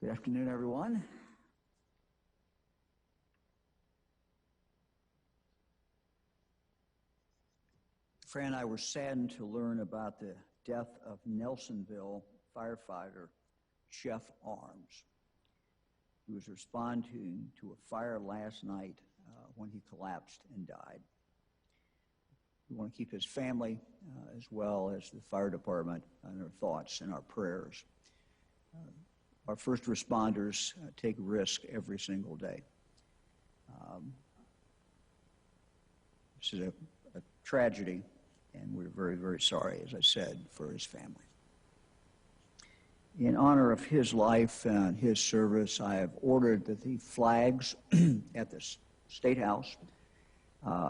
Good afternoon, everyone. Fran and I were saddened to learn about the death of Nelsonville firefighter Jeff Arms. He was responding to a fire last night when he collapsed and died. We want to keep his family as well as the fire department in our thoughts and our prayers. Our first responders take risk every single day. This is a tragedy, and we're very, very sorry, as I said, for his family. In honor of his life and his service, I have ordered that the flags at the State House,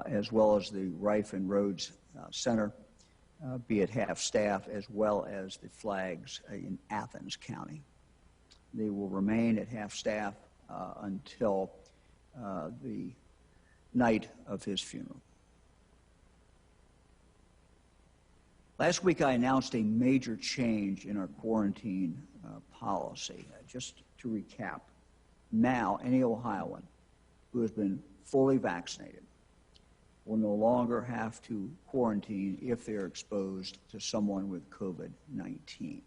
as well as the Rife and Rhodes Center, be at half-staff, as well as the flags in Athens County. They will remain at half-staff until the night of his funeral. Last week, I announced a major change in our quarantine policy. Just to recap, now any Ohioan who has been fully vaccinated will no longer have to quarantine if they are exposed to someone with COVID-19.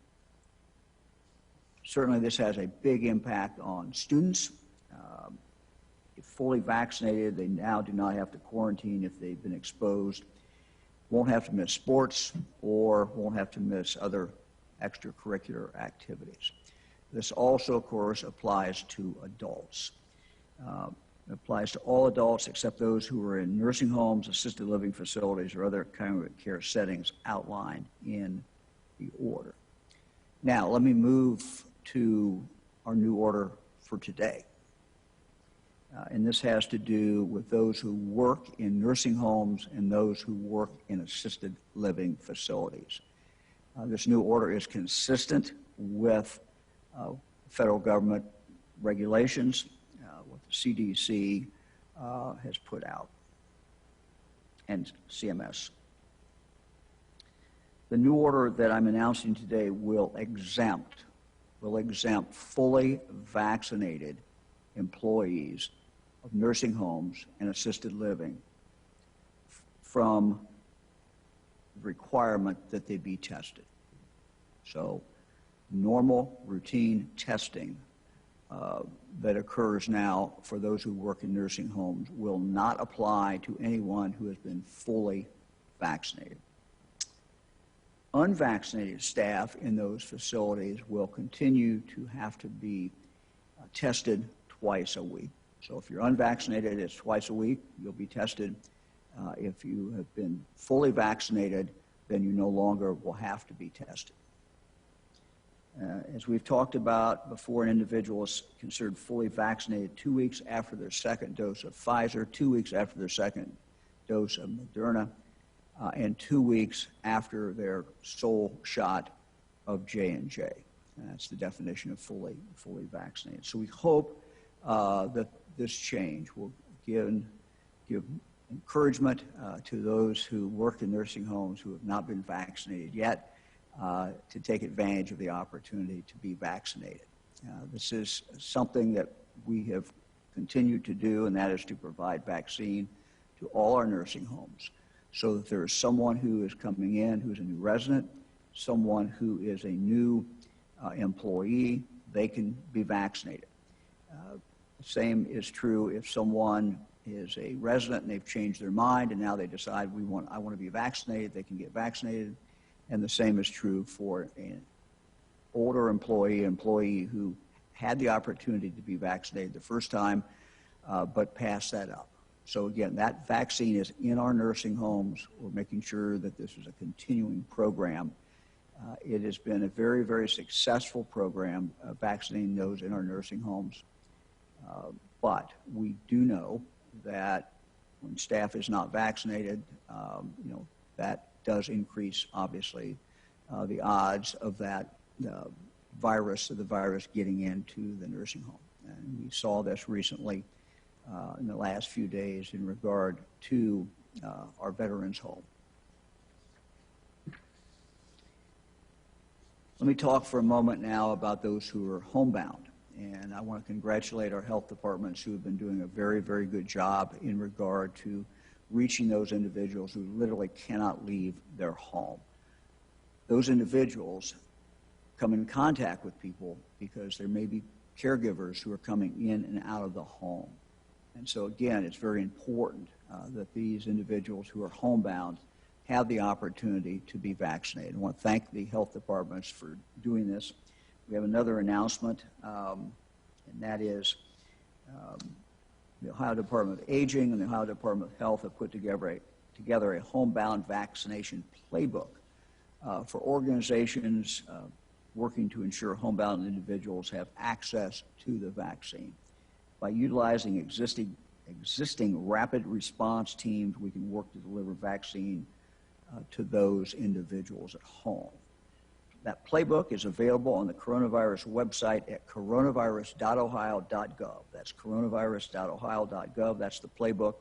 Certainly, this has a big impact on students. If fully vaccinated, they now do not have to quarantine if they've been exposed, won't have to miss sports, or won't have to miss other extracurricular activities. This also, of course, applies to adults. It applies to all adults except those who are in nursing homes, assisted living facilities, or other congregate care settings outlined in the order. Now, let me move to our new order for today. And this has to do with those who work in nursing homes and those who work in assisted living facilities. This new order is consistent with federal government regulations, what the CDC has put out, and CMS. The new order that I'm announcing today will exempt fully vaccinated employees of nursing homes and assisted living from the requirement that they be tested. So normal routine testing that occurs now for those who work in nursing homes will not apply to anyone who has been fully vaccinated. Unvaccinated staff in those facilities will continue to have to be tested twice a week. So if you're unvaccinated, it's twice a week. You'll be tested. If you have been fully vaccinated, then you no longer will have to be tested. As we've talked about before, an individual is considered fully vaccinated 2 weeks after their second dose of Pfizer, 2 weeks after their second dose of Moderna, and 2 weeks after their sole shot of J&J. That's the definition of fully vaccinated. So we hope that this change will give encouragement to those who work in nursing homes who have not been vaccinated yet to take advantage of the opportunity to be vaccinated. This is something that we have continued to do, and that is to provide vaccine to all our nursing homes so that there is someone who is coming in who's a new resident, someone who is a new employee, they can be vaccinated. The same is true if someone is a resident and they've changed their mind and now they decide I want to be vaccinated, they can get vaccinated. And the same is true for an older employee who had the opportunity to be vaccinated the first time but passed that up. So again, that vaccine is in our nursing homes. We're making sure that this is a continuing program. It has been a very, very successful program vaccinating those in our nursing homes. But we do know that when staff is not vaccinated, that does increase, obviously, the odds of that the virus getting into the nursing home. And we saw this recently in the last few days in regard to our veterans' home. Let me talk for a moment now about those who are homebound. And I want to congratulate our health departments who have been doing a very, very good job in regard to reaching those individuals who literally cannot leave their home. Those individuals come in contact with people because there may be caregivers who are coming in and out of the home. And so again, it's very important that these individuals who are homebound have the opportunity to be vaccinated. I want to thank the health departments for doing this. We have another announcement, and that is the Ohio Department of Aging and the Ohio Department of Health have put together a homebound vaccination playbook for organizations working to ensure homebound individuals have access to the vaccine. By utilizing existing rapid response teams, we can work to deliver vaccine to those individuals at home. That playbook is available on the coronavirus website at coronavirus.ohio.gov. That's coronavirus.ohio.gov. That's the playbook.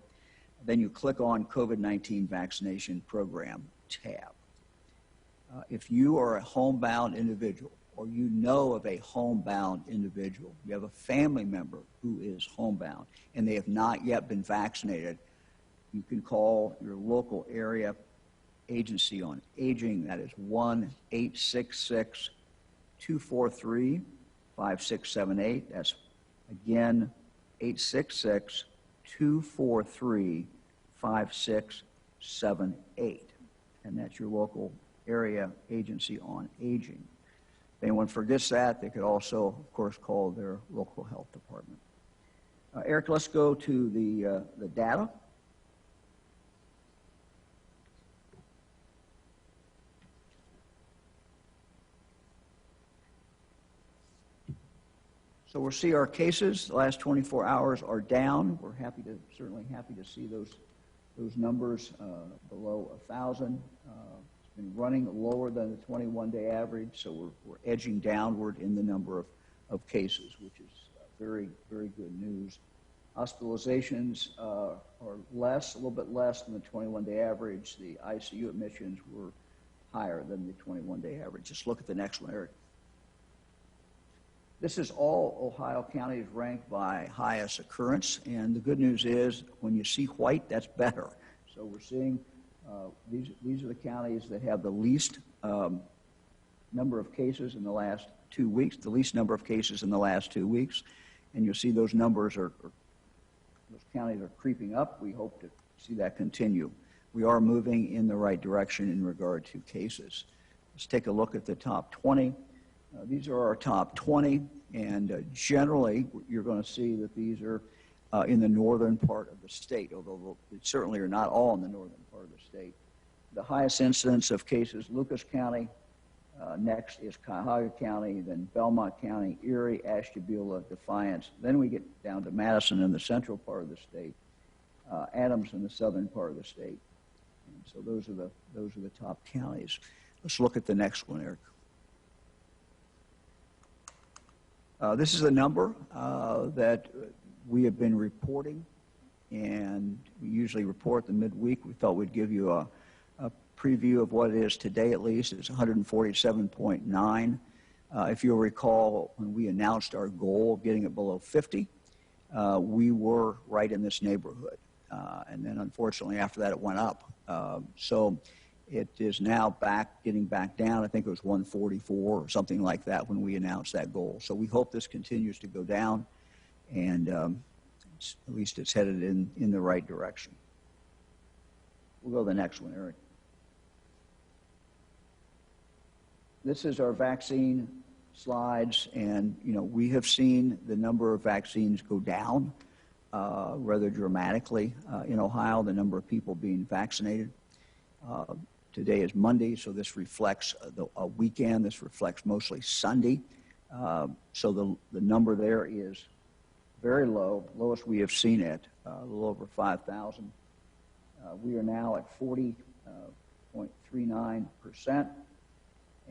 Then you click on COVID-19 Vaccination Program tab. If you are a homebound individual, or you know of a homebound individual, you have a family member who is homebound, and they have not yet been vaccinated, you can call your local area agency on aging. That is 1-866-243-5678. That's again 866-243-5678. And that's your local area agency on aging. If anyone forgets that, they could also, of course, call their local health department. Eric, let's go to the data. So we'll see our cases. The last 24 hours are down. We're certainly happy to see those numbers below 1,000. It's been running lower than the 21-day average, so we're edging downward in the number of cases, which is very, very good news. Hospitalizations are less, a little bit less than the 21-day average. The ICU admissions were higher than the 21-day average. Just look at the next one, Eric. This is all Ohio counties ranked by highest occurrence, and the good news is when you see white, that's better. So we're seeing these are the counties that have the least number of cases in the last 2 weeks, the least number of cases in the last 2 weeks, and you'll see those numbers those counties are creeping up. We hope to see that continue. We are moving in the right direction in regard to cases. Let's take a look at the top 20. These are our top 20, and generally you're going to see that these are in the northern part of the state, although they certainly are not all in the northern part of the state. The highest incidence of cases, Lucas County, next is Cuyahoga County, then Belmont County, Erie, Ashtabula, Defiance. Then we get down to Madison in the central part of the state, Adams in the southern part of the state. And so those are the top counties. Let's look at the next one, Eric. This is a number that we have been reporting, and we usually report the midweek. We thought we'd give you a preview of what it is today at least. It's 147.9. If you'll recall, when we announced our goal of getting it below 50, we were right in this neighborhood. And then unfortunately after that it went up. So it is now getting back down. I think it was 144 or something like that when we announced that goal. So we hope this continues to go down, and at least it's headed in the right direction. We'll go to the next one, Eric. This is our vaccine slides, and we have seen the number of vaccines go down rather dramatically in Ohio, the number of people being vaccinated. Today is Monday, so this reflects a weekend. This reflects mostly Sunday. So the number there is very low, lowest we have seen it, a little over 5,000. We are now at 40.39%,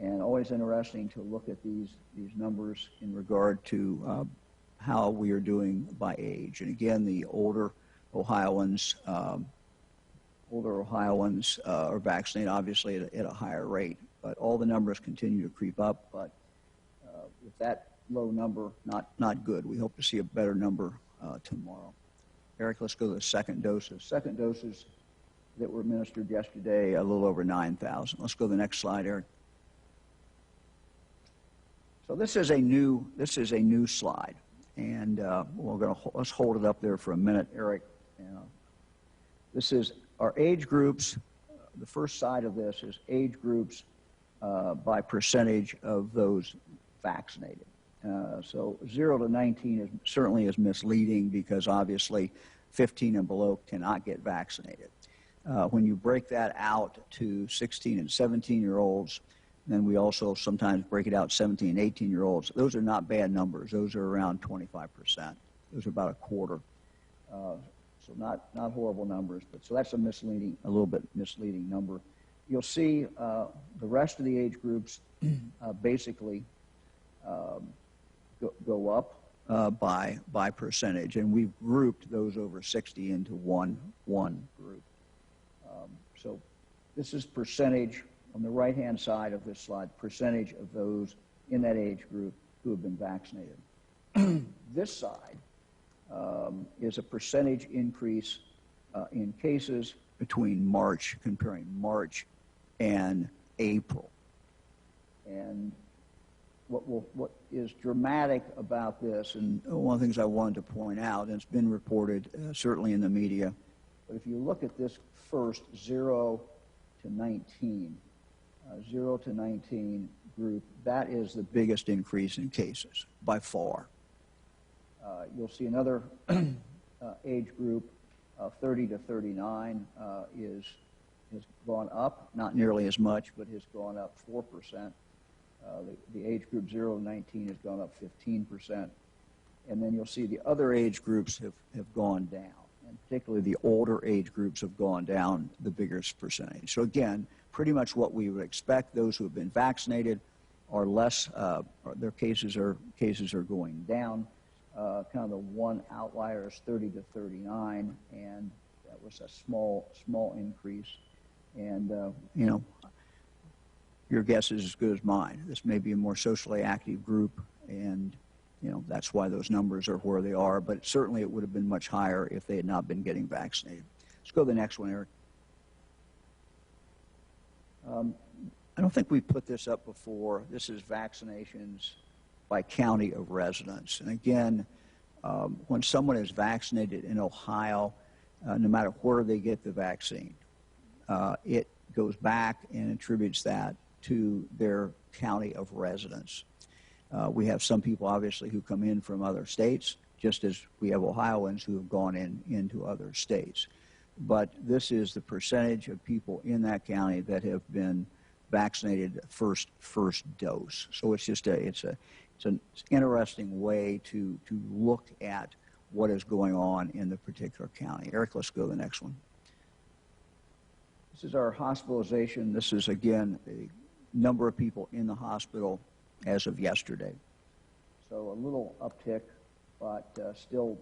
and always interesting to look at these numbers in regard to how we are doing by age. And again, the older Ohioans are vaccinated, obviously, at a higher rate. But all the numbers continue to creep up. But with that low number, not good. We hope to see a better number tomorrow. Eric, let's go to the second doses. Second doses that were administered yesterday, a little over 9,000. Let's go to the next slide, Eric. So this is a new slide, and let's hold it up there for a minute, Eric. This is our age groups. The first side of this is age groups by percentage of those vaccinated. So 0 to 19 certainly is misleading because obviously 15 and below cannot get vaccinated. When you break that out to 16 and 17-year-olds, then we also sometimes break it out 17 and 18-year-olds. Those are not bad numbers. Those are around 25%. Those are about a quarter. So not horrible numbers, but so that's a little bit misleading number. You'll see the rest of the age groups basically go up by percentage, and we've grouped those over 60 into one group. So this is percentage on the right-hand side of this slide, percentage of those in that age group who have been vaccinated. This side is a percentage increase in cases between comparing March and April. And what is dramatic about this, and one of the things I wanted to point out, and it's been reported certainly in the media, but if you look at this first 0 to 19, 0 to 19 group, that is the biggest increase in cases by far. You'll see another age group, 30 to 39, has gone up, not nearly as much, but has gone up 4%. The age group 0 to 19 has gone up 15%. And then you'll see the other age groups have gone down. And particularly the older age groups have gone down the biggest percentage. So again, pretty much what we would expect. Those who have been vaccinated are less, their cases are going down. Kind of the one outlier is 30 to 39, and that was a small increase. And your guess is as good as mine. This may be a more socially active group, and that's why those numbers are where they are. But certainly it would have been much higher if they had not been getting vaccinated. Let's go to the next one, Eric. I don't think we put this up before. This is vaccinations by county of residence. And again, when someone is vaccinated in Ohio, no matter where they get the vaccine, it goes back and attributes that to their county of residence. We have some people, obviously, who come in from other states, just as we have Ohioans who have gone into other states. But this is the percentage of people in that county that have been vaccinated first dose. So it's just it's an interesting way to look at what is going on in the particular county. Eric, let's go to the next one. This is our hospitalization. This is, again, a number of people in the hospital as of yesterday. So a little uptick, but still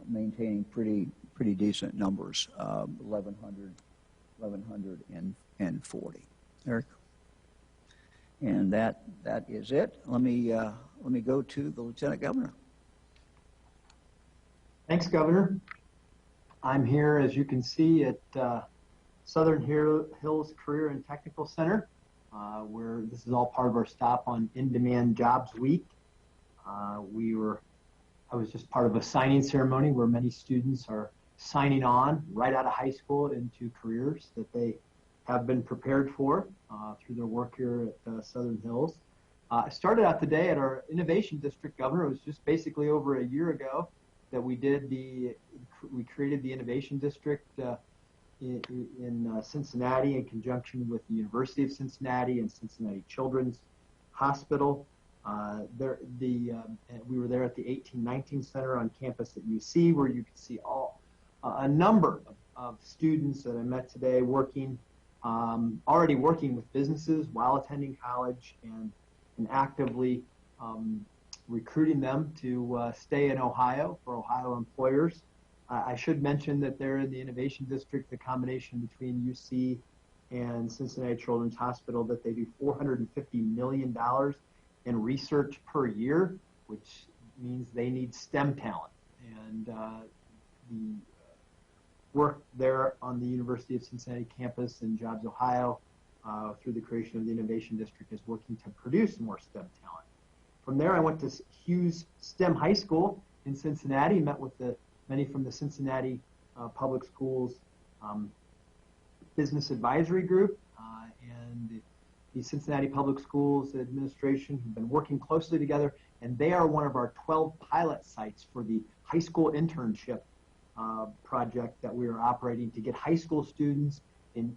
maintaining pretty decent numbers, 1,140. Eric? And that is it. Let me go to the Lieutenant Governor. Thanks, Governor. I'm here, as you can see, at Southern Hills Career and Technical Center, where this is all part of our stop on In-Demand Jobs Week. I was just part of a signing ceremony where many students are signing on right out of high school into careers that they have been prepared for through their work here at Southern Hills. I started out the day at our Innovation District, Governor. It was just basically over a year ago that we created the Innovation District in Cincinnati in conjunction with the University of Cincinnati and Cincinnati Children's Hospital. We were there at the 1819 Center on campus at UC, where you could see a number of students that I met today already working with businesses while attending college and actively recruiting them to stay in Ohio for Ohio employers. I should mention that they're in the Innovation District, the combination between UC and Cincinnati Children's Hospital, that they do $450 million in research per year. which means they need STEM talent. And the work there on the University of Cincinnati campus and Jobs Ohio through the creation of the Innovation District is working to produce more STEM talent. From there, I went to Hughes STEM High School in Cincinnati, met with many from the Cincinnati Public Schools Business Advisory Group and the Cincinnati Public Schools Administration have been working closely together, and they are one of our 12 pilot sites for the high school internship project that we are operating to get high school students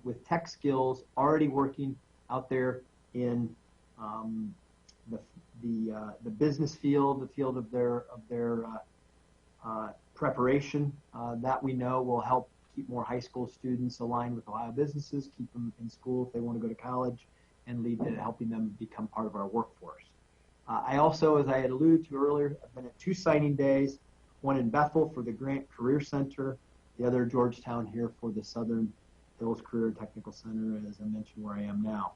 with tech skills already working out there in the business field, the field of their preparation that we know will help keep more high school students aligned with Ohio businesses, keep them in school if they want to go to college, and lead to helping them become part of our workforce. I also, as I had alluded to earlier, I've been at 2 signing days, one in Bethel for the Grant Career Center, the other Georgetown here for the Southern Hills Career and Technical Center, as I mentioned, where I am now.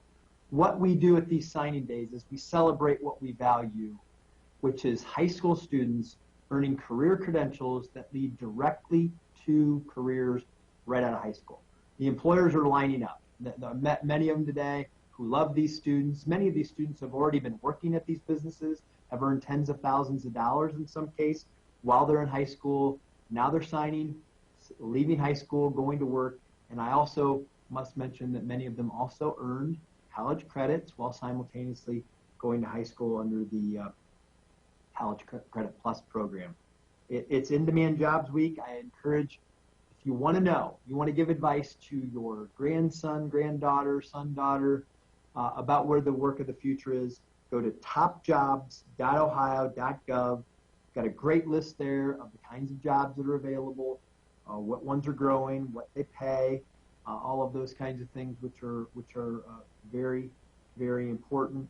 What we do at these signing days is we celebrate what we value, which is high school students earning career credentials that lead directly to careers right out of high school. The employers are lining up. I met many of them today who love these students. Many of these students have already been working at these businesses, have earned tens of thousands of dollars in some case while they're in high school. Now they're signing, leaving high school, going to work. And I also must mention that many of them also earned college credits while simultaneously going to high school under the College Credit Plus program. It's In-Demand Jobs Week. I encourage, if you want to know, you want to give advice to your grandson, granddaughter, son, daughter about where the work of the future is, go to topjobs.ohio.gov. Got a great list there of the kinds of jobs that are available, what ones are growing, what they pay, all of those kinds of things, which are very, very important.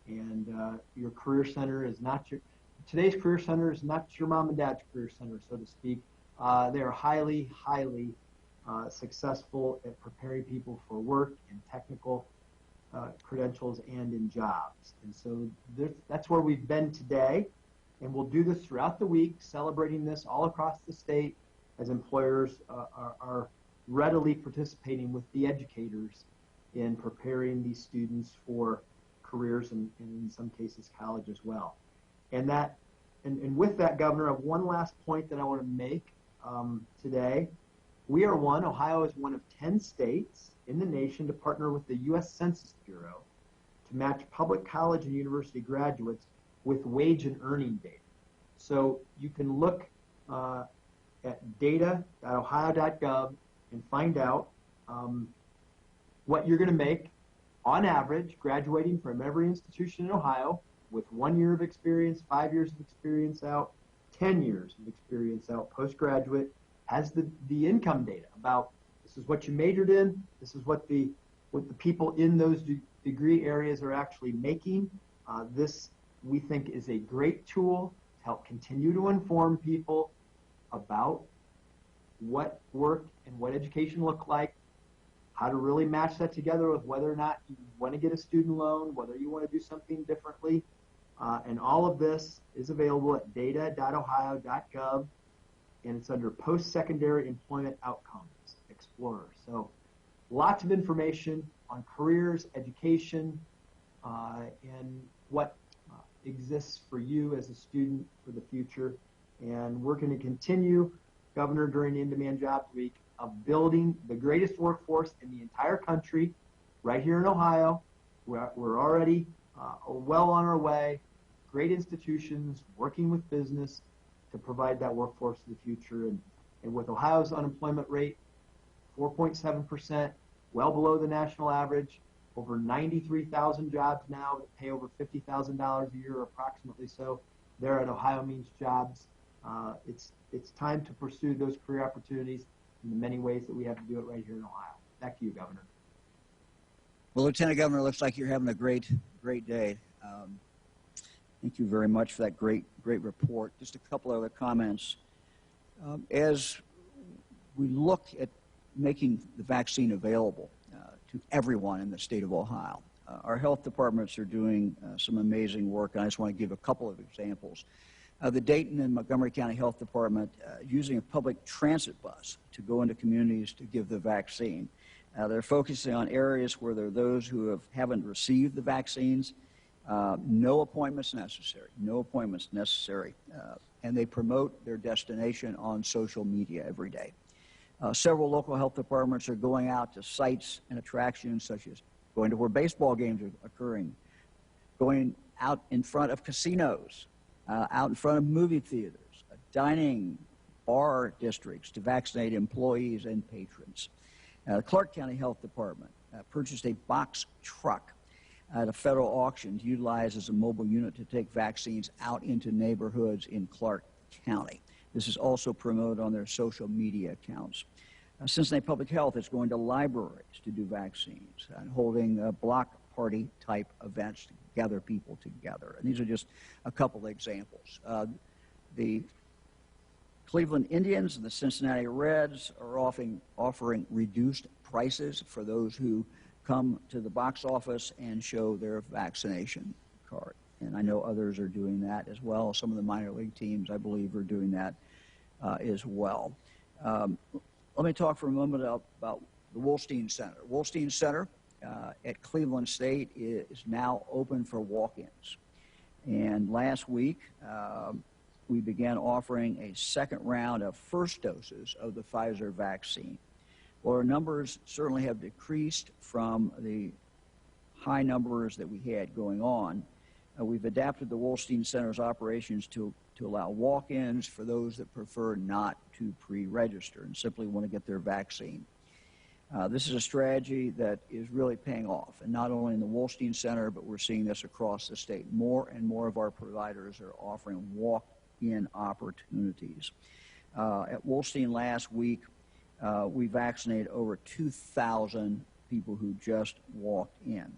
And your career center is not today's career center is not your mom and dad's career center, so to speak. They are highly, highly successful at preparing people for work and technical credentials and in jobs. And so that's where we've been today. And we'll do this throughout the week, celebrating this all across the state as employers are readily participating with the educators in preparing these students for careers and in some cases college as well. And with that, Governor, I have one last point that I want to make today. Ohio is one of 10 states in the nation to partner with the U.S. Census Bureau to match public college and university graduates with wage and earning data. So you can look at data.ohio.gov and find out what you're going to make on average graduating from every institution in Ohio with 1 year of experience, 5 years of experience out, 10 years of experience out, postgraduate, has the income data about this is what you majored in, this is what the people in those degree areas are actually making. This, we think, is a great tool to help continue to inform people about what work and what education look like, how to really match that together with whether or not you want to get a student loan, whether you want to do something differently. And all of this is available at data.ohio.gov, and it's under Post-Secondary Employment Outcomes Explorer. So lots of information on careers, education, and what exists for you as a student for the future. And we're going to continue, Governor, during In-Demand Jobs Week, of building the greatest workforce in the entire country right here in Ohio. We're already well on our way, great institutions working with business to provide that workforce in the future. And with Ohio's unemployment rate, 4.7%, well below the national average, over 93,000 jobs now that pay over $50,000 a year, approximately so. There at Ohio Means Jobs. It's time to pursue those career opportunities in the many ways that we have to do it right here in Ohio. Back to you, Governor. Well, Lieutenant Governor, looks like you're having a great day. Thank you very much for that great report. Just a couple other comments. As we look at making the vaccine available to everyone in the state of Ohio, our health departments are doing some amazing work, and I just want to give a couple of examples. The Dayton and Montgomery County Health Department using a public transit bus to go into communities to give the vaccine. They're focusing on areas where there are those who haven't received the vaccines. No appointments necessary, no appointments necessary. And they promote their destination on social media every day. Several local health departments are going out to sites and attractions such as going to where baseball games are occurring, going out in front of casinos, out in front of movie theaters, dining, bar districts to vaccinate employees and patrons. The Clark County Health Department purchased a box truck at a federal auction to utilize as a mobile unit to take vaccines out into neighborhoods in Clark County. This is also promoted on their social media accounts. Cincinnati Public Health is going to libraries to do vaccines and holding block party type events to gather people together. And these are just a couple of examples. The Cleveland Indians and the Cincinnati Reds are offering reduced prices for those who come to the box office and show their vaccination card. And I know others are doing that as well. Some of the minor league teams, I believe, are doing that as well. Let me talk for a moment about the Wolstein Center. Wolstein Center at Cleveland State is now open for walk-ins. And last week, we began offering a second round of first doses of the Pfizer vaccine. Well, our numbers certainly have decreased from the high numbers that we had going on. We've adapted the Wolstein Center's operations to allow walk-ins for those that prefer not to pre-register and simply want to get their vaccine. This is a strategy that is really paying off, and not only in the Wolstein Center, but we're seeing this across the state. More and more of our providers are offering walk-in opportunities. At Wolstein last week, we vaccinated over 2,000 people who just walked in.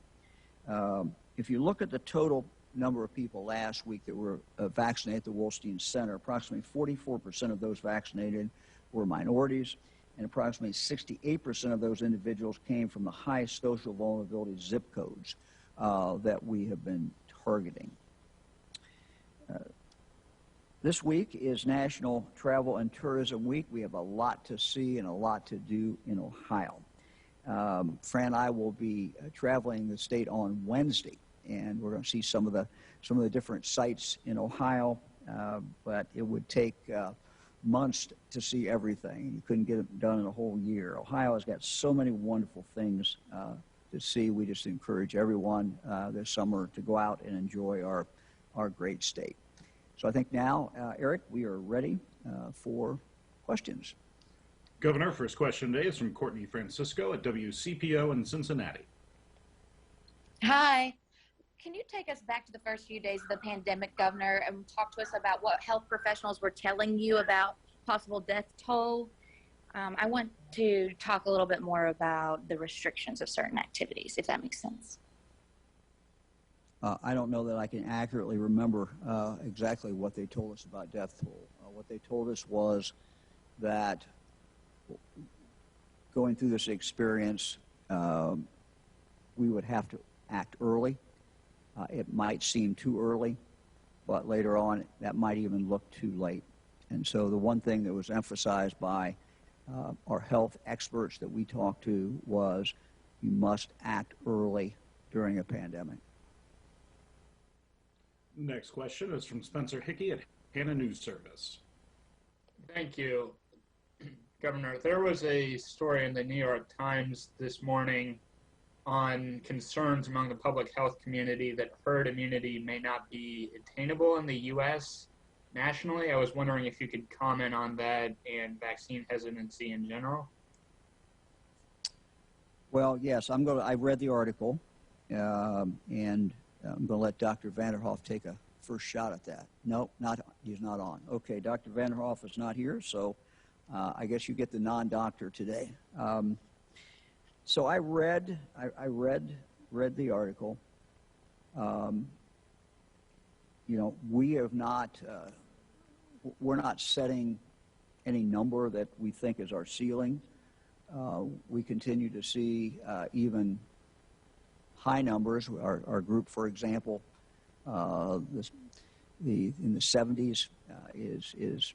If you look at the total number of people last week that were vaccinated at the Wolstein Center, approximately 44% of those vaccinated were minorities, and approximately 68% of those individuals came from the high social vulnerability zip codes that we have been targeting. This week is National Travel and Tourism Week. We have a lot to see and a lot to do in Ohio. Fran and I will be traveling the state on Wednesday, and we're going to see some of the different sites in Ohio, but it would take months to see everything. You couldn't get it done in a whole year. Ohio has got so many wonderful things to see. We just encourage everyone this summer to go out and enjoy our great state. So I think now, Eric, we are ready for questions. Governor, first question today is from Courtney Francisco at WCPO in Cincinnati. Hi. Can you take us back to the first few days of the pandemic, Governor, and talk to us about what health professionals were telling you about possible death toll? I want to talk a little bit more about the restrictions of certain activities, if that makes sense. I don't know that I can accurately remember exactly what they told us about death toll. What they told us was that going through this experience, we would have to act early. It might seem too early, but later on, that might even look too late. And so the one thing that was emphasized by our health experts that we talked to was you must act early during a pandemic. Next question is from Spencer Hickey at Hannah News Service. Thank you, Governor. There was a story in the New York Times this morning on concerns among the public health community that herd immunity may not be attainable in the U.S. nationally. I was wondering if you could comment on that and vaccine hesitancy in general. Well, yes, I read the article, and I'm going to let Dr. Vanderhoff take a first shot at that. No, he's not on. Okay, Dr. Vanderhoff is not here, so I guess you get the non-doctor today. So I read the article. We're not setting any number that we think is our ceiling. We continue to see even high numbers. Our group, for example, in the 70s is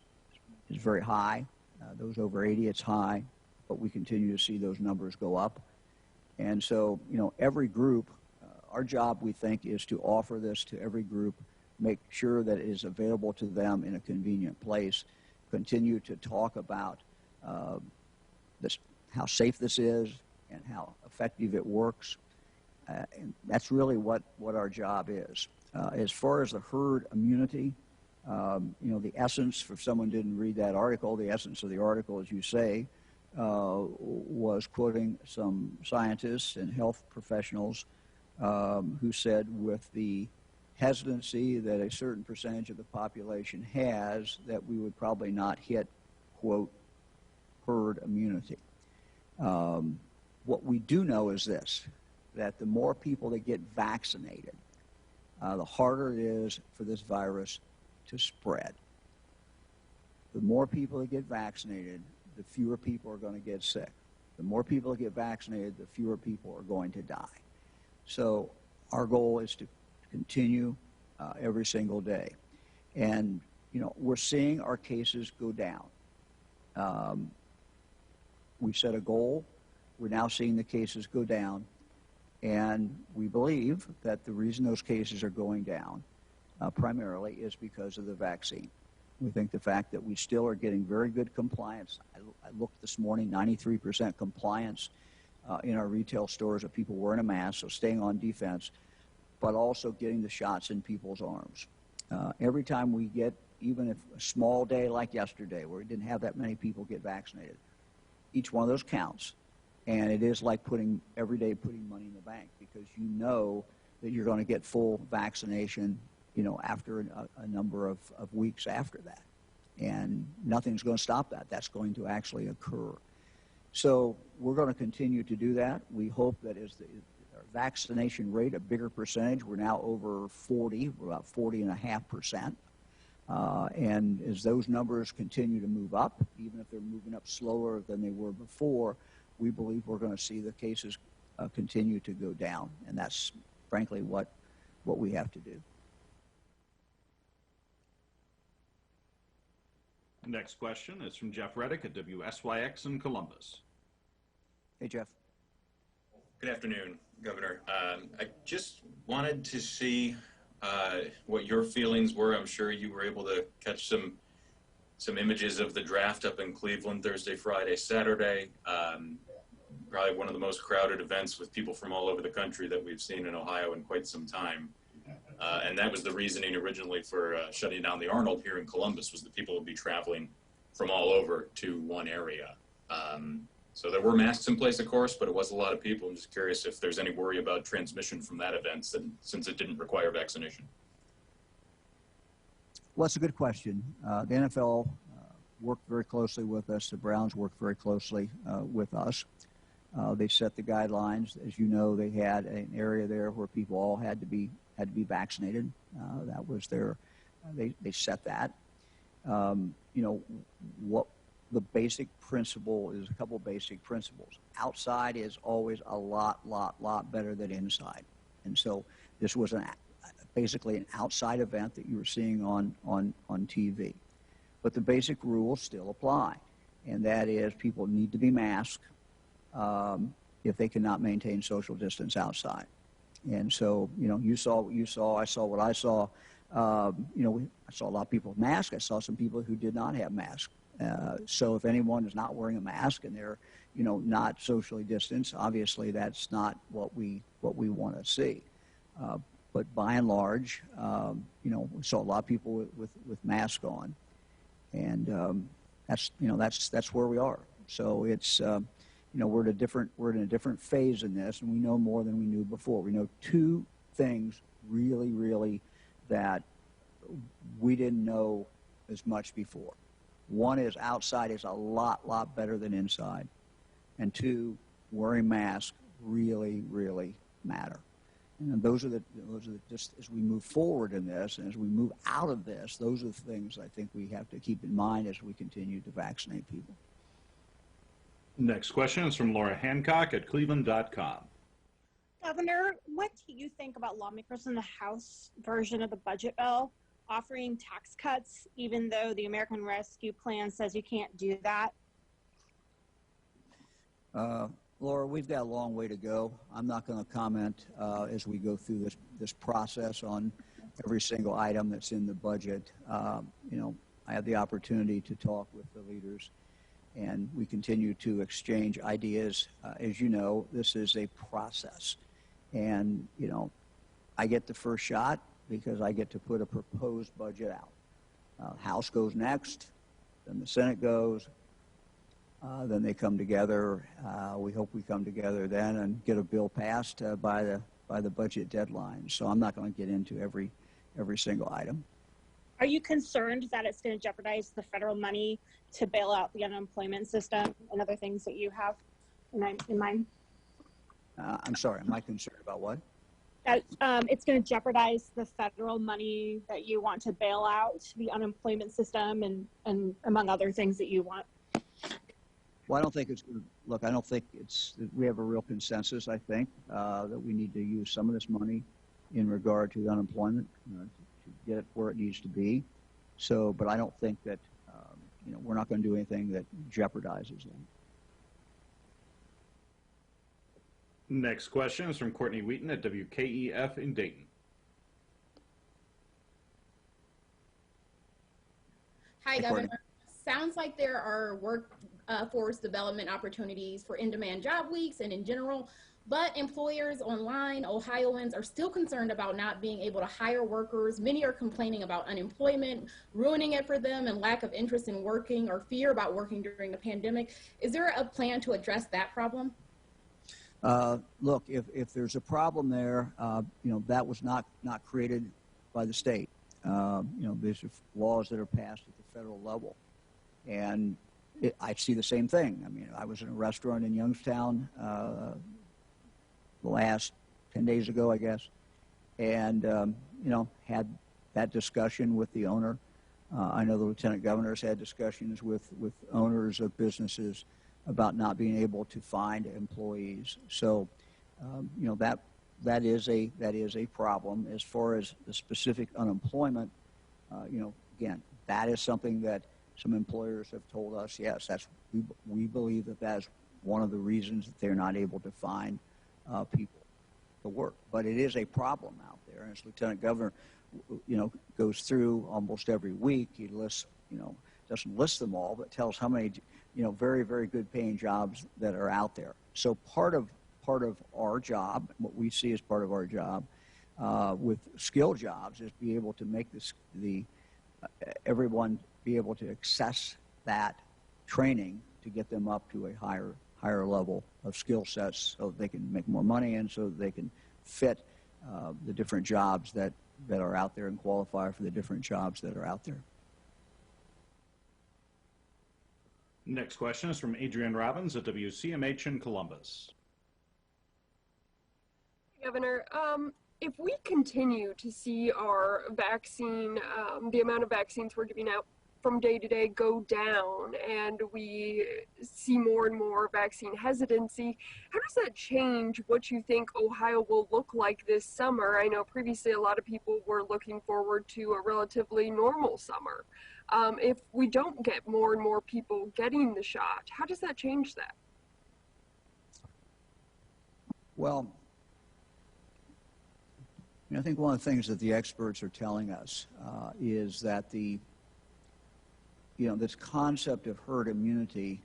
very high. Those over 80, it's high, but we continue to see those numbers go up. And so, every group, our job, we think, is to offer this to every group, make sure that it is available to them in a convenient place, continue to talk about how safe this is and how effective it works. And that's really what our job is. As far as the herd immunity, the essence, for someone who didn't read that article, the essence of the article, as you say, was quoting some scientists and health professionals who said with the hesitancy that a certain percentage of the population has, that we would probably not hit, quote, herd immunity. What we do know is this, that the more people that get vaccinated, the harder it is for this virus to spread. The more people that get vaccinated, the fewer people are going to get sick. The more people that get vaccinated, the fewer people are going to die. So our goal is to continue every single day. And, we're seeing our cases go down. We set a goal. We're now seeing the cases go down. And we believe that the reason those cases are going down primarily is because of the vaccine. We think the fact that we still are getting very good compliance. I looked this morning, 93% compliance in our retail stores of people wearing a mask, so staying on defense, but also getting the shots in people's arms. Every time we get, even if a small day like yesterday where we didn't have that many people get vaccinated, each one of those counts. And it is like every day putting money in the bank, because you know that you're going to get full vaccination, after a number of weeks after that. And nothing's going to stop that. That's going to actually occur. So we're going to continue to do that. We hope that as our vaccination rate, a bigger percentage, we're now over 40, we're about 40.5%. And as those numbers continue to move up, even if they're moving up slower than they were before, we believe we're going to see the cases continue to go down. And that's frankly what we have to do. Next question is from Jeff Reddick at WSYX in Columbus. Hey, Jeff. Good afternoon, Governor. I just wanted to see what your feelings were. I'm sure you were able to catch some images of the draft up in Cleveland Thursday, Friday, Saturday. Probably one of the most crowded events with people from all over the country that we've seen in Ohio in quite some time. And that was the reasoning originally for shutting down the Arnold here in Columbus, was that people would be traveling from all over to one area. So there were masks in place, of course, but it was a lot of people. I'm just curious if there's any worry about transmission from that event, since it didn't require vaccination. Well, that's a good question. The NFL worked very closely with us. The Browns worked very closely with us. They set the guidelines. As you know, they had an area there where people all had to be vaccinated. That was they set that. What the basic principle is, a couple basic principles. Outside is always a lot better than inside. And so this was basically an outside event that you were seeing on TV. But the basic rules still apply. And that is, people need to be masked if they cannot maintain social distance outside. And so, you saw what you saw, I saw what I saw. I saw a lot of people with masks. I saw some people who did not have masks. So if anyone is not wearing a mask and they're, not socially distanced, obviously that's not what we want to see. But by and large, we saw a lot of people with masks on, and that's where we are. So it's we're in a different phase in this, and we know more than we knew before. We know two things really that we didn't know as much before. One is outside is a lot better than inside, and two, wearing masks really matter. And those are just as we move forward in this, and as we move out of this, those are the things I think we have to keep in mind as we continue to vaccinate people. Next question is from Laura Hancock at cleveland.com. Governor, what do you think about lawmakers in the House version of the budget bill offering tax cuts, even though the American Rescue Plan says you can't do that? Laura, we've got a long way to go. I'm not going to comment as we go through this process on every single item that's in the budget. I have the opportunity to talk with the leaders, and we continue to exchange ideas. As you know, this is a process. And, I get the first shot because I get to put a proposed budget out. House goes next, then the Senate goes, then they come together. We hope we come together then and get a bill passed by the budget deadline. So I'm not going to get into every single item. Are you concerned that it's going to jeopardize the federal money to bail out the unemployment system and other things that you have in mind? I'm sorry, am I concerned about what? That it's going to jeopardize the federal money that you want to bail out the unemployment system and among other things that you want? Well, I don't think it's, look, I don't think we have a real consensus, I think, that we need to use some of this money in regard to unemployment to get it where it needs to be. So, but I don't think that, we're not going to do anything that jeopardizes them. Next question is from Courtney Wheaton at WKEF in Dayton. Hi, Governor. Sounds like there are workforce development opportunities for in-demand job weeks and in general, but employers online, Ohioans, are still concerned about not being able to hire workers. Many are complaining about unemployment, ruining it for them, and lack of interest in working or fear about working during the pandemic. Is there a plan to address that problem? Look, if there's a problem there, that was not created by the state. These are laws that are passed at the federal level. And I see the same thing. I mean, I was in a restaurant in Youngstown the last 10 days ago, I guess, and, had that discussion with the owner. I know the lieutenant governor's had discussions with owners of businesses about not being able to find employees. So, that is a problem. As far as the specific unemployment, again, that is something that some employers have told us, yes, we believe that is one of the reasons that they're not able to find people to work. But it is a problem out there. And as Lieutenant Governor, goes through almost every week, he lists, doesn't list them all, but tells how many, very, very good paying jobs that are out there. So part of our job, what we see as part of our job with skill jobs, is be able to make everyone be able to access that training to get them up to a higher level of skill sets so that they can make more money and so that they can fit the different jobs that are out there and qualify for the different jobs that are out there. Next question is from Adrienne Robbins at WCMH in Columbus. Governor, if we continue to see our vaccine, the amount of vaccines we're giving out from day to day go down, and we see more and more vaccine hesitancy, how does that change what you think Ohio will look like this summer? I know previously a lot of people were looking forward to a relatively normal summer. If we don't get more and more people getting the shot, how does that change that? Well, I think one of the things that the experts are telling us is that this concept of herd immunity,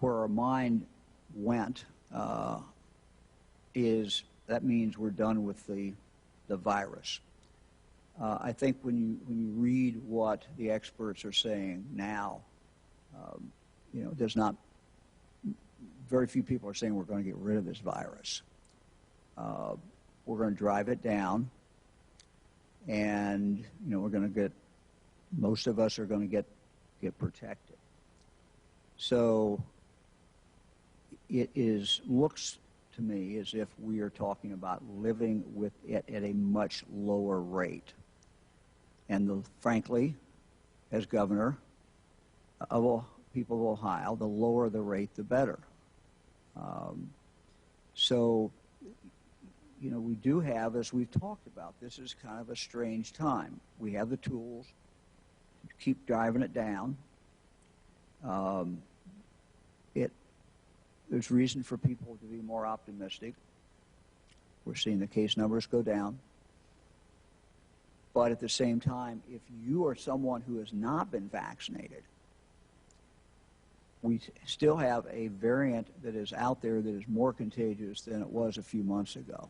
where our mind went, that means we're done with the virus. I think when you read what the experts are saying now, very few people are saying we're going to get rid of this virus. We're going to drive it down, and most of us are going to get protected. So it looks to me as if we are talking about living with it at a much lower rate. And frankly, as governor of people of Ohio, the lower the rate, the better. So we do have, as we've talked about, this is kind of a strange time. We have the tools to keep driving it down. There's reason for people to be more optimistic. We're seeing the case numbers go down. But at the same time, if you are someone who has not been vaccinated, we still have a variant that is out there that is more contagious than it was a few months ago.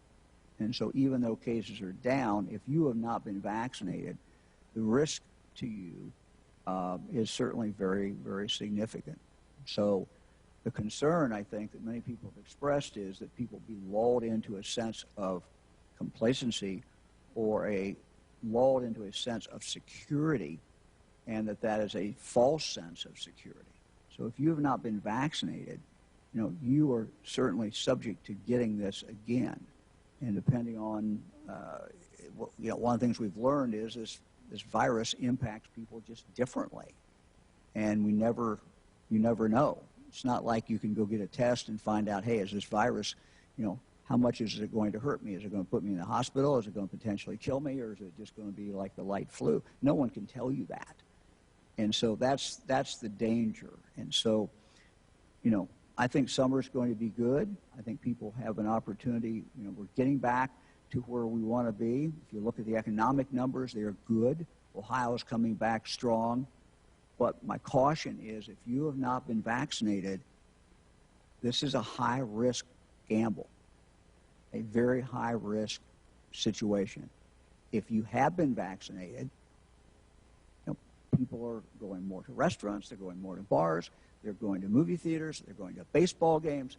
And so even though cases are down, if you have not been vaccinated, the risk to you is certainly very, very significant. So the concern, I think, that many people have expressed is that people be lulled into a sense of complacency or lulled into a sense of security, and that is a false sense of security. So if you have not been vaccinated, you are certainly subject to getting this again. And depending on, one of the things we've learned is this virus impacts people just differently. And you never know. It's not like you can go get a test and find out, hey, is this virus, how much is it going to hurt me? Is it going to put me in the hospital? Is it going to potentially kill me? Or is it just going to be like the light flu? No one can tell you that. And so that's the danger. And so, I think summer's going to be good. I think people have an opportunity. We're getting back to where we want to be. If you look at the economic numbers, they are good. Ohio is coming back strong. But my caution is, if you have not been vaccinated, this is a high-risk gamble, a very high-risk situation. If you have been vaccinated, people are going more to restaurants, they're going more to bars, they're going to movie theaters, they're going to baseball games.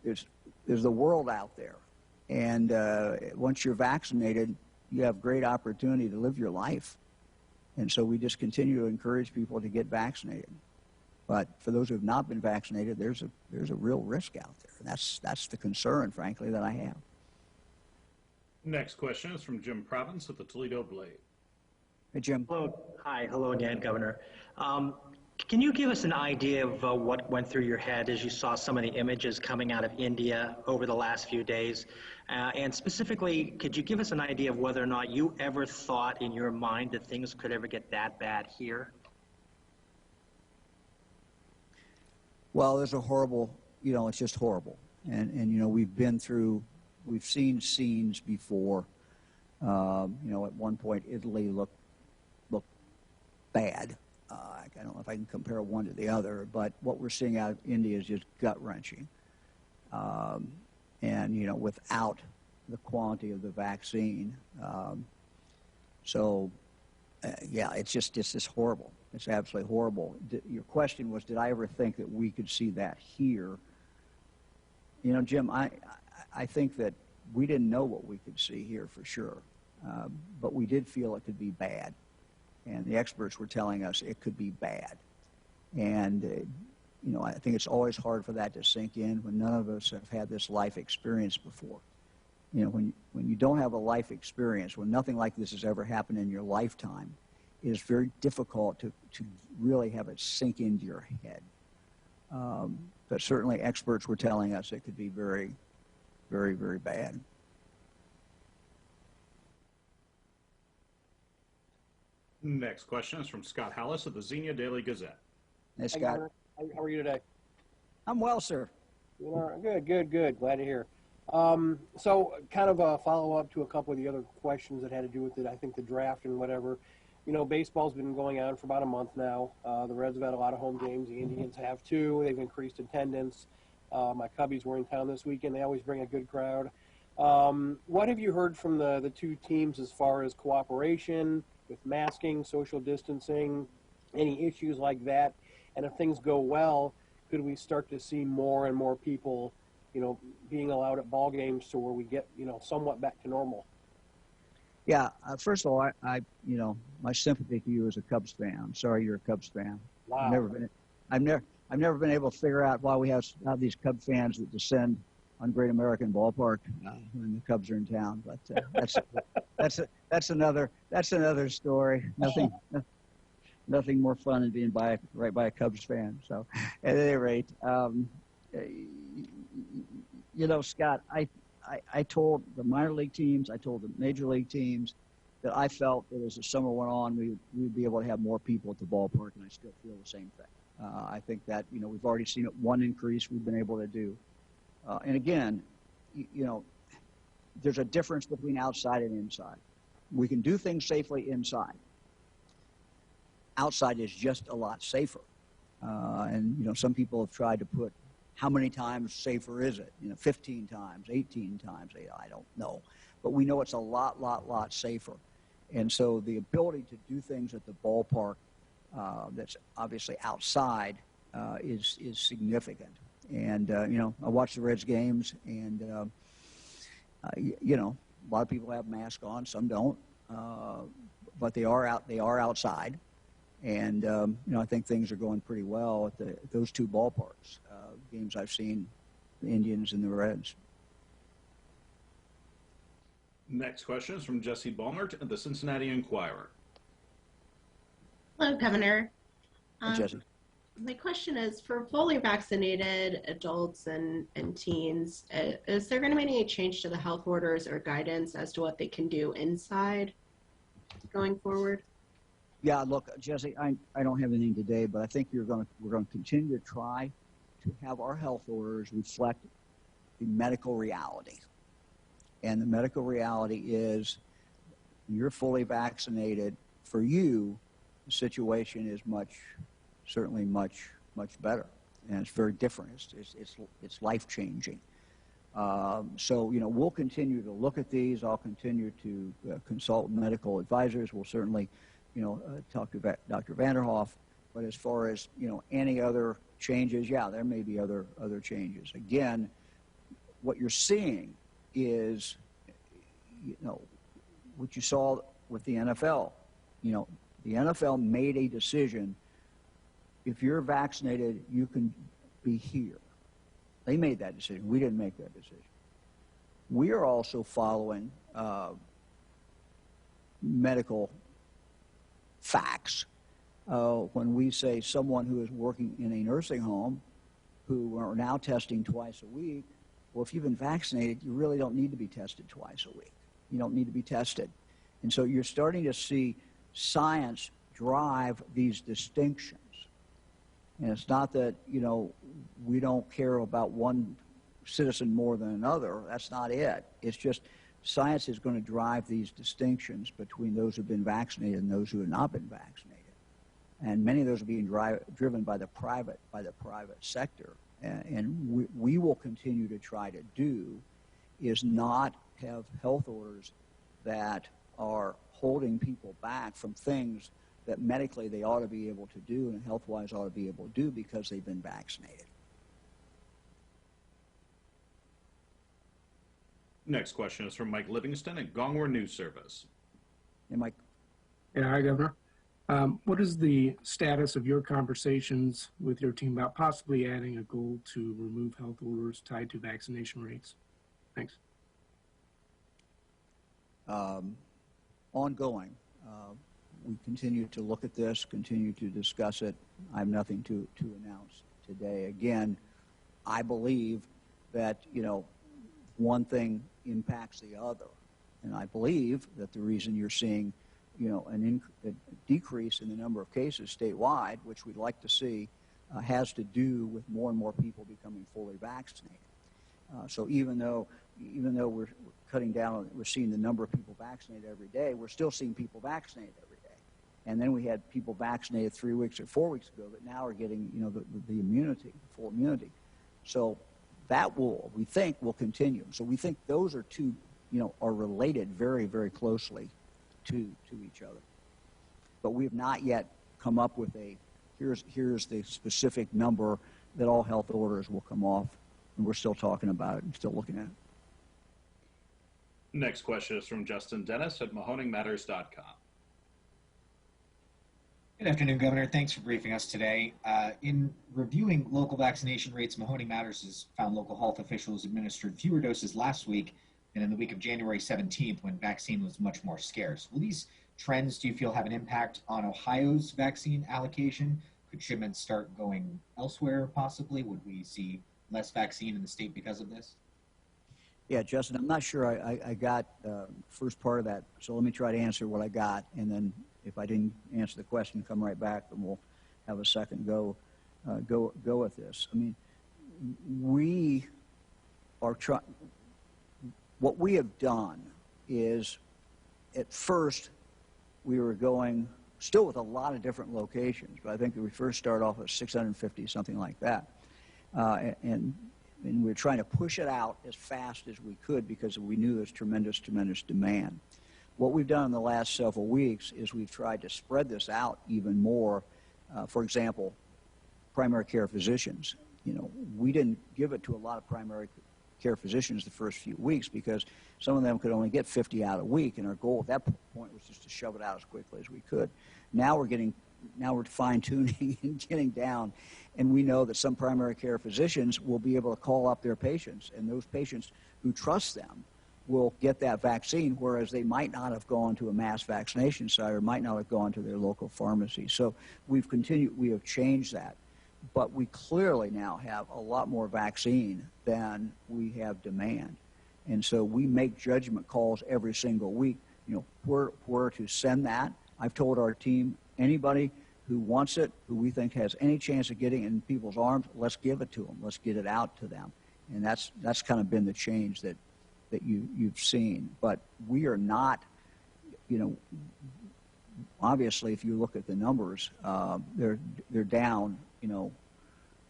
There's the world out there. And once you're vaccinated, you have great opportunity to live your life. And so we just continue to encourage people to get vaccinated. But for those who have not been vaccinated, there's a real risk out there. And that's the concern, frankly, that I have. Next question is from Jim Province at the Toledo Blade. Hey, Jim. Hello. Hi. Hello again, Governor. Can you give us an idea of what went through your head as you saw some of the images coming out of India over the last few days? And specifically, could you give us an idea of whether or not you ever thought in your mind that things could ever get that bad here? Well, there's a horrible, it's just horrible. And we've seen scenes before. At one point, Italy looked bad. I don't know if I can compare one to the other, but what we're seeing out of India is just gut-wrenching. And, without the quantity of the vaccine. It's just horrible. It's absolutely horrible. Your question was, did I ever think that we could see that here? Jim, I think that we didn't know what we could see here for sure, but we did feel it could be bad. And the experts were telling us it could be bad. And, I think it's always hard for that to sink in when none of us have had this life experience before. When you don't have a life experience, when nothing like this has ever happened in your lifetime, it is very difficult to really have it sink into your head. But certainly experts were telling us it could be very, very, very bad. Next question is from Scott Hallis of the Xenia Daily Gazette. Hey, Scott. How are you today? I'm well, sir. Good. Glad to hear. So kind of a follow-up to a couple of the other questions that had to do with it, I think the draft and whatever. Baseball's been going on for about a month now. The Reds have had a lot of home games. The Indians have too. They've increased attendance. My Cubbies were in town this weekend. They always bring a good crowd. What have you heard from the two teams as far as cooperation with masking, social distancing, any issues like that? And if things go well, could we start to see more and more people, being allowed at ball games to where we get, somewhat back to normal? Yeah. First of all, my sympathy to you as a Cubs fan. I'm sorry you're a Cubs fan. Wow. I've never been able to figure out why we have these Cub fans that descend on Great American Ballpark when the Cubs are in town. But that's another story. Nothing more fun than being right by a Cubs fan. So, at any rate, Scott, I told the minor league teams, I told the major league teams that I felt that as the summer went on, we'd be able to have more people at the ballpark, and I still feel the same thing. I think that, we've already seen it, one increase we've been able to do. And again, there's a difference between outside and inside. We can do things safely inside. Outside is just a lot safer. And some people have tried to put how many times safer is it? 15 times, 18 times, I don't know. But we know it's a lot safer. And so the ability to do things at the ballpark that's obviously outside is significant. And, I watch the Reds games, and, a lot of people have masks on, some don't. But they are outside. And, I think things are going pretty well at those two ballparks, games I've seen, the Indians and the Reds. Next question is from Jesse Balmert at the Cincinnati Enquirer. Hello, Governor. Hey, Jesse. My question is, for fully vaccinated adults and teens, is there going to be any change to the health orders or guidance as to what they can do inside going forward? Yeah, look, Jesse, I don't have anything today, but I think we're going to continue to try to have our health orders reflect the medical reality. And the medical reality is you're fully vaccinated. For you, the situation is certainly much better. And it's very different. It's life-changing. So, we'll continue to look at these. I'll continue to consult medical advisors. We'll certainly, talk to Dr. Vanderhoff. But as far as, any other changes, yeah, there may be other changes. Again, what you're seeing is, what you saw with the NFL. The NFL made a decision. If you're vaccinated, you can be here. They made that decision. We didn't make that decision. We are also following medical facts. When we say someone who is working in a nursing home who are now testing twice a week, well, if you've been vaccinated, you really don't need to be tested twice a week. You don't need to be tested. And so you're starting to see science drive these distinctions. And it's not that, we don't care about one citizen more than another. That's not it. It's just science is going to drive these distinctions between those who have been vaccinated and those who have not been vaccinated. And many of those are being driven by the private sector. And we will continue to try to do is not have health orders that are holding people back from things that medically they ought to be able to do and health-wise ought to be able to do because they've been vaccinated. Next question is from Mike Livingston at Gongwer News Service. Hey, Mike. Yeah, hi, Governor. What is the status of your conversations with your team about possibly adding a goal to remove health orders tied to vaccination rates? Thanks. Ongoing. We continue to look at this, continue to discuss it. I have nothing to announce today. Again, I believe that, one thing impacts the other. And I believe that the reason you're seeing, a decrease in the number of cases statewide, which we'd like to see, has to do with more and more people becoming fully vaccinated. So even though we're cutting down, we're seeing the number of people vaccinated every day, we're still seeing people vaccinated every day. And then we had people vaccinated 3 weeks or 4 weeks ago that now are getting, the immunity, full immunity. So that we think will continue. So we think those are two, are related very, very closely to each other. But we have not yet come up with here's the specific number that all health orders will come off. And we're still talking about it and still looking at it. Next question is from Justin Dennis at MahoningMatters.com. Good afternoon, Governor. Thanks for briefing us today. In reviewing local vaccination rates, Mahoning Matters has found local health officials administered fewer doses last week than in the week of January 17th when vaccine was much more scarce. Will these trends, do you feel, have an impact on Ohio's vaccine allocation? Could shipments start going elsewhere, possibly? Would we see less vaccine in the state because of this? Yeah, Justin, I'm not sure I got first part of that, so let me try to answer what I got, and then if I didn't answer the question, come right back, and we'll have a second go with this. I mean, we are trying. What we have done is, at first, we were going still with a lot of different locations, but I think we first started off with 650, something like that, and we were trying to push it out as fast as we could because we knew there's tremendous demand. What we've done in the last several weeks is we've tried to spread this out even more. For example, primary care physicians. You know, we didn't give it to a lot of primary care physicians the first few weeks because some of them could only get 50 out a week, and our goal at that point was just to shove it out as quickly as we could. Now we're fine-tuning and getting down, and we know that some primary care physicians will be able to call up their patients, and those patients who trust them will get that vaccine, whereas they might not have gone to a mass vaccination site or might not have gone to their local pharmacy. So we have changed that. But we clearly now have a lot more vaccine than we have demand. And so we make judgment calls every single week, you know, where to send that. I've told our team, anybody who wants it, who we think has any chance of getting it in people's arms, let's give it to them. Let's get it out to them. And that's kind of been the change that you've seen. But we are not, you know, obviously if you look at the numbers, they're down, you know,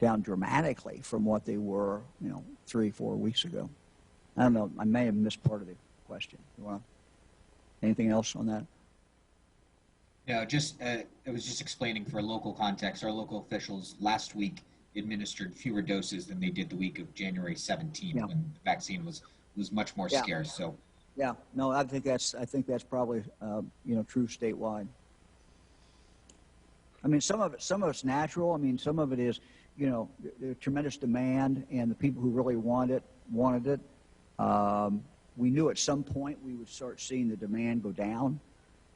down dramatically from what they were, you know, 3-4 weeks ago. I don't know, I may have missed part of the question. You want anything else on that? No, just I was just explaining for local context. Our local officials last week administered fewer doses than they did the week of January 17th when the vaccine was much more scarce. So, yeah, no, I think that's probably you know, true statewide. I mean, some of it's natural. I mean, some of it is, you know, there's tremendous demand, and the people who really wanted it. We knew at some point we would start seeing the demand go down,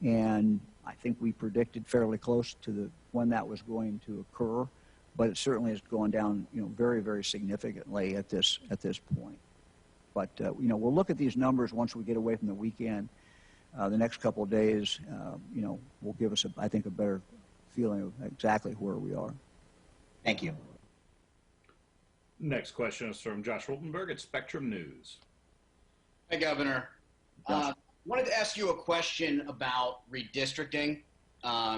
and I think we predicted fairly close to when that was going to occur, but it certainly has gone down, you know, very, very significantly at this point. But you know, we'll look at these numbers once we get away from the weekend. The next couple of days, you know, will give us, I think, a better feeling of exactly where we are. Thank you. Next question is from Josh Rotenberg at Spectrum News. Hi, Governor. Wanted to ask you a question about redistricting.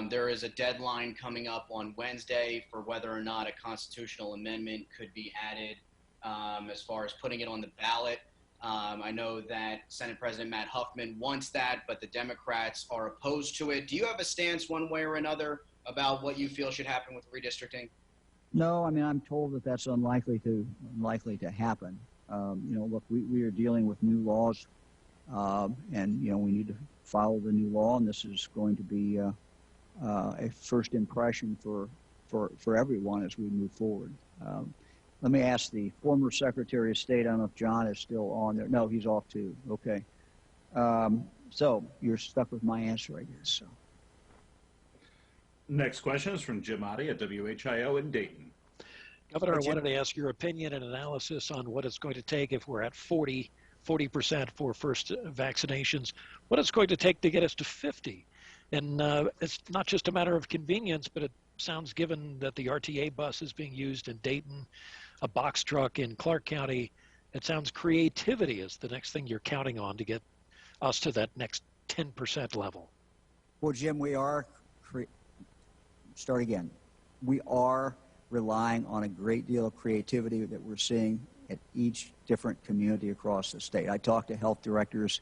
There is a deadline coming up on Wednesday for whether or not a constitutional amendment could be added as far as putting it on the ballot. I know that Senate President Matt Huffman wants that, but the Democrats are opposed to it. Do you have a stance one way or another about what you feel should happen with redistricting? No, I mean, I'm told that that's unlikely to happen. You know, look, we are dealing with new laws, and you know, we need to follow the new law, and this is going to be a first impression for everyone as we move forward. Let me ask the former Secretary of State. I don't know if John is still on there. No, he's off too. Okay. So you're stuck with my answer, I guess. So. Next question is from Jim Otte at WHIO in Dayton. Governor, I wanted to ask your opinion and analysis on what it's going to take if we're at 40% for first vaccinations, what it's going to take to get us to 50. And it's not just a matter of convenience, but it sounds, given that the RTA bus is being used in Dayton, a box truck in Clark County, it sounds creativity is the next thing you're counting on to get us to that next 10% level. Well, Jim, we are, start again. We are relying on a great deal of creativity that we're seeing at each different community across the state. I talk to health directors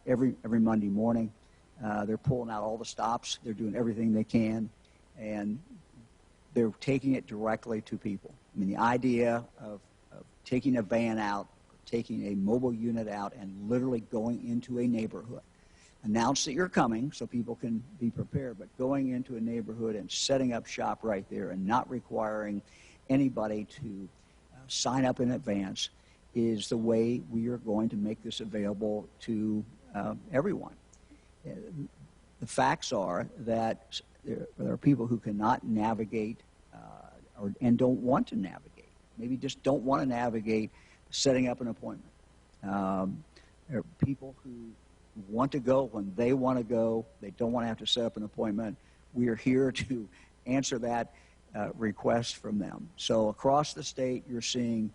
every Monday morning. They're pulling out all the stops. They're doing everything they can, and they're taking it directly to people. I mean, the idea of taking a van out, taking a mobile unit out, and literally going into a neighborhood. Announce that you're coming so people can be prepared, but going into a neighborhood and setting up shop right there and not requiring anybody to sign up in advance is the way we are going to make this available to everyone. The facts are that there are people who cannot navigate and don't want to navigate, maybe just don't want to navigate setting up an appointment. There are people who want to go when they want to go. They don't want to have to set up an appointment. We are here to answer that request from them. So across the state, you're seeing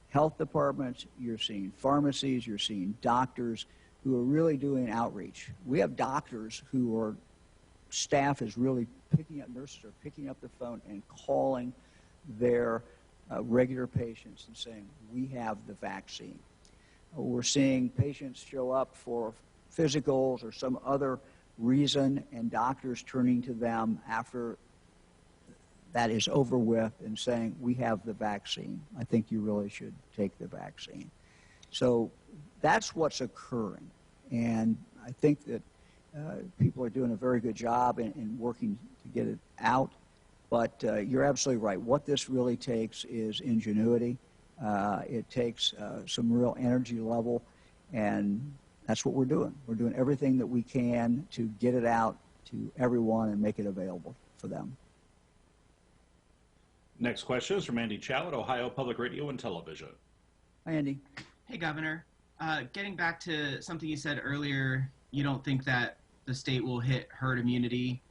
health departments, you're seeing pharmacies, you're seeing doctors who are really doing outreach. We have doctors who are, staff is really picking up, nurses are picking up the phone and calling their regular patients and saying, we have the vaccine. We're seeing patients show up for physicals or some other reason, and doctors turning to them after that is over with and saying, we have the vaccine. I think you really should take the vaccine. So that's what's occurring. And I think that people are doing a very good job in working to get it out. But you're absolutely right. What this really takes is ingenuity. It takes some real energy level, and that's what we're doing. We're doing everything that we can to get it out to everyone and make it available for them. Next question is from Andy Chow at Ohio Public Radio and Television. Hi, Andy. Hey, Governor. Getting back to something you said earlier, you don't think that the state will hit herd immunity.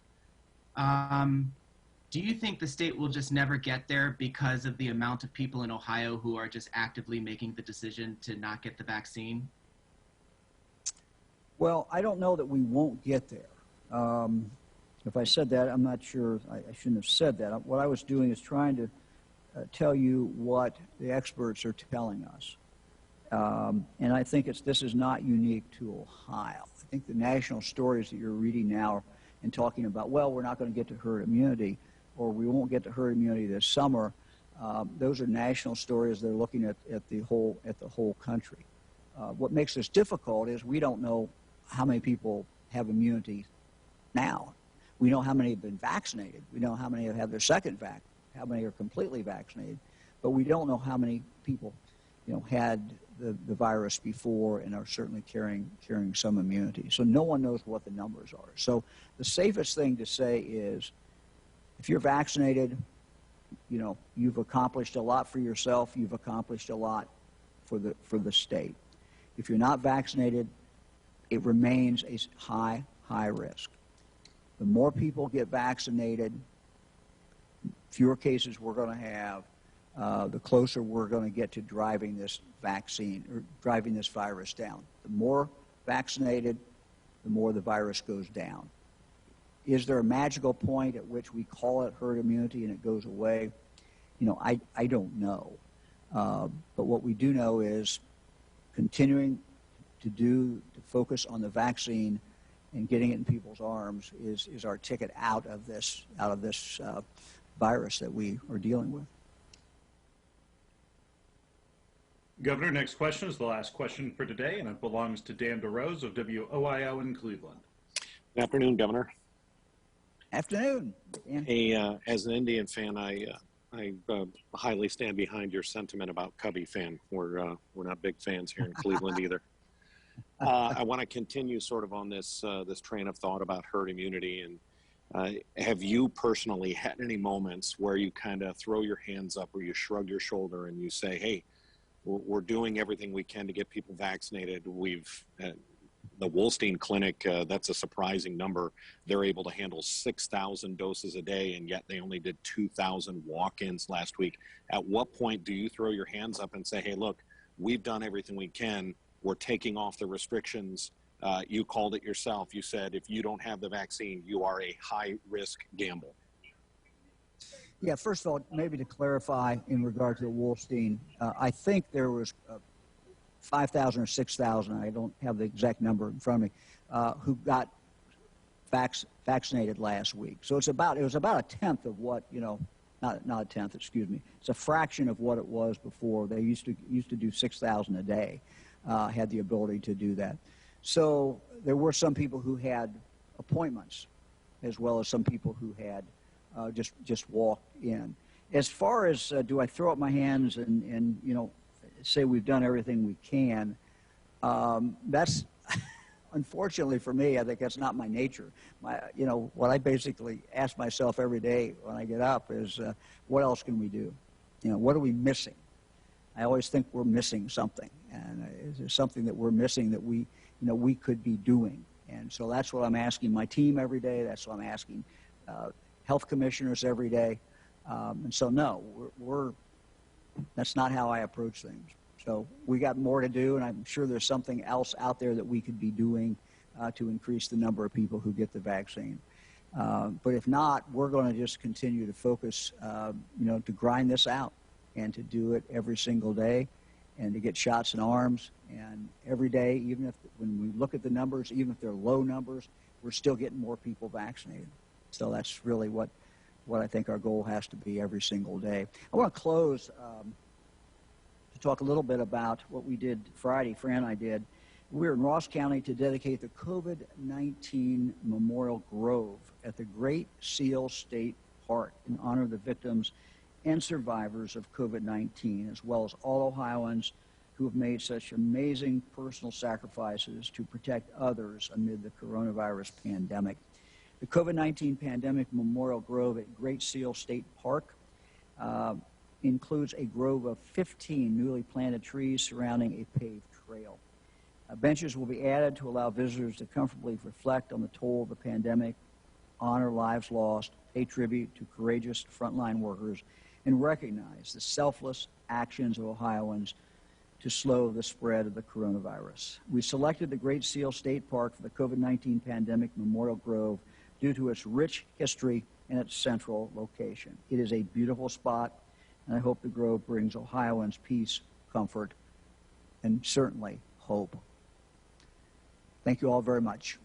Do you think the state will just never get there because of the amount of people in Ohio who are just actively making the decision to not get the vaccine? Well, I don't know that we won't get there. If I said that, I'm not sure. I shouldn't have said that. What I was doing is trying to tell you what the experts are telling us. And I think this is not unique to Ohio. I think the national stories that you're reading now and talking about, well, we're not going to get to herd immunity, or we won't get to herd immunity this summer, those are national stories. They're looking at the whole country. What makes this difficult is we don't know how many people have immunity now. We know how many have been vaccinated. We know how many have had their second vaccine, how many are completely vaccinated, but we don't know how many people, had the virus before and are certainly carrying some immunity. So no one knows what the numbers are. So the safest thing to say is, if you're vaccinated, you've accomplished a lot for yourself. You've accomplished a lot for the state. If you're not vaccinated, it remains a high risk. The more people get vaccinated, fewer cases we're going to have, the closer we're going to get to driving this vaccine or driving this virus down. The more vaccinated, the more the virus goes down. Is there a magical point at which we call it herd immunity and it goes away? I don't know. But what we do know is continuing to focus on the vaccine and getting it in people's arms is our ticket out of this virus that we are dealing with. Governor, next question is the last question for today, and it belongs to Dan DeRose of WOIO in Cleveland. Good afternoon, Governor. Afternoon. Dan. Hey, as an Indian fan, I highly stand behind your sentiment about Cubby fan. We're not big fans here in Cleveland either. I want to continue sort of on this train of thought about herd immunity. And have you personally had any moments where you kind of throw your hands up or you shrug your shoulder and you say, hey, we're doing everything we can to get people vaccinated. The Wolstein Clinic, that's a surprising number. They're able to handle 6,000 doses a day, and yet they only did 2,000 walk-ins last week. At what point do you throw your hands up and say, hey, look, we've done everything we can. We're taking off the restrictions. You called it yourself. You said if you don't have the vaccine, you are a high-risk gamble. Yeah, first of all, maybe to clarify in regard to the Wolstein, I think there was 5,000 or 6,000, I don't have the exact number in front of me, who got vaccinated last week. So it was about a tenth of what, not a tenth, excuse me. It's a fraction of what it was before. They used to do 6,000 a day, had the ability to do that. So there were some people who had appointments, as well as some people who had just walked in. As far as do I throw up my hands and say we've done everything we can, that's unfortunately for me, I think that's not my nature. What I basically ask myself every day when I get up is, what else can we do? What are we missing? I always think we're missing something, and is there something that we're missing that we could be doing? And so that's what I'm asking my team every day. That's what I'm asking health commissioners every day. And so no, that's not how I approach things. So we got more to do, and I'm sure there's something else out there that we could be doing to increase the number of people who get the vaccine. But if not, we're going to just continue to focus, to grind this out and to do it every single day and to get shots in arms. And every day, even if when we look at the numbers, even if they're low numbers, we're still getting more people vaccinated. So that's really what I think our goal has to be every single day. I want to close to talk a little bit about what we did Friday. Fran and I did. We were in Ross County to dedicate the COVID-19 Memorial Grove at the Great Seal State Park in honor of the victims and survivors of COVID-19, as well as all Ohioans who have made such amazing personal sacrifices to protect others amid the coronavirus pandemic. The COVID-19 Pandemic Memorial Grove at Great Seal State Park includes a grove of 15 newly planted trees surrounding a paved trail. Benches will be added to allow visitors to comfortably reflect on the toll of the pandemic, honor lives lost, pay tribute to courageous frontline workers, and recognize the selfless actions of Ohioans to slow the spread of the coronavirus. We selected the Great Seal State Park for the COVID-19 Pandemic Memorial Grove due to its rich history and its central location. It is a beautiful spot, and I hope the grove brings Ohioans peace, comfort, and certainly hope. Thank you all very much.